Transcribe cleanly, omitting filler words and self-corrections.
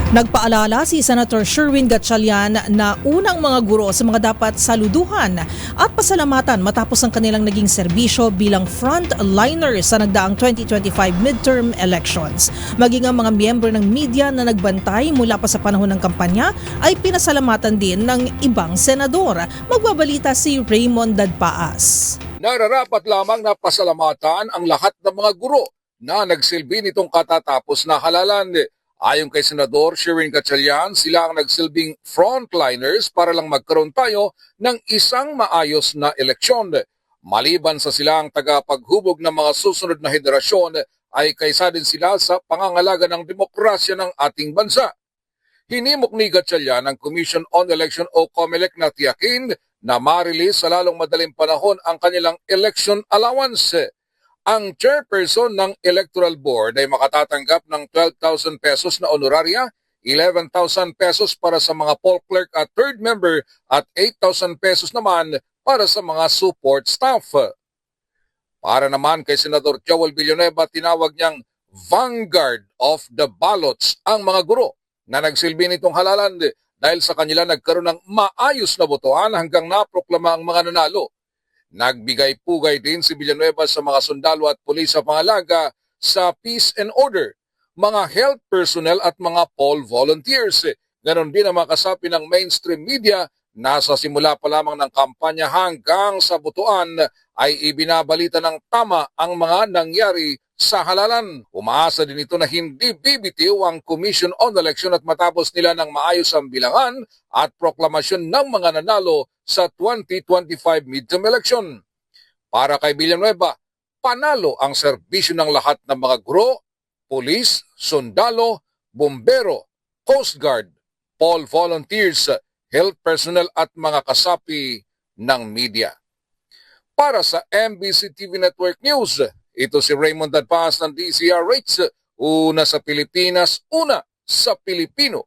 Nagpaalala si Senator Sherwin Gatchalian na unang mga guro sa mga dapat saluduhan at pasalamatan matapos ang kanilang naging serbisyo bilang frontliner sa nagdaang 2025 midterm elections. Maging ang mga miyembro ng media na nagbantay mula pa sa panahon ng kampanya ay pinasalamatan din ng ibang senador. Magbabalita si Raymond Dadpaas. Nararapat lamang na pasalamatan ang lahat ng mga guro na nagsilbi nitong katatapos na halalan. Ayon kay Senador Sherwin Gatchalian, sila ang nagsilbing frontliners para lang magkaroon tayo ng isang maayos na eleksyon. Maliban sa silang tagapaghubog ng mga susunod na henerasyon, ay kaysa din sila sa pangangalaga ng demokrasya ng ating bansa. Hinimok ni Gatchalian ang Commission on Election o COMELEC na tiyakin na marilis sa lalong madaling panahon ang kanilang election allowance. Ang chairperson ng Electoral Board ay makatatanggap ng 12,000 pesos na honoraria, 11,000 pesos para sa mga poll clerk at third member at 8,000 pesos naman para sa mga support staff. Para naman kay Senador Joel Villanueva, tinawag niyang vanguard of the ballots ang mga guro na nagsilbi nitong halalan dahil sa kanila nagkaroon ng maayos na botohan hanggang naproklama ang mga nanalo. Nagbigay-pugay din si Villanueva sa mga sundalo at pulis sa pangalaga sa peace and order, mga health personnel at mga poll volunteers. Ganon din ang mga kasapi ng mainstream media na sa simula pa lamang ng kampanya hanggang sa butuan ay ibinabalita ng tama ang mga nangyari sa halalan. Umaasa din ito na hindi bibitiw ang Commission on Election at matapos nila ng maayos ang bilangan at proklamasyon ng mga nanalo sa 2025 midterm election. Para kay Villanueva, panalo ang serbisyo ng lahat ng mga guro, pulis, sundalo, bumbero, Coast Guard, poll volunteers, health personnel at mga kasapi ng media. Para sa MBC TV Network News, ito si Raymond Dadpaas ng DZRH, una sa Pilipinas, una sa Pilipino.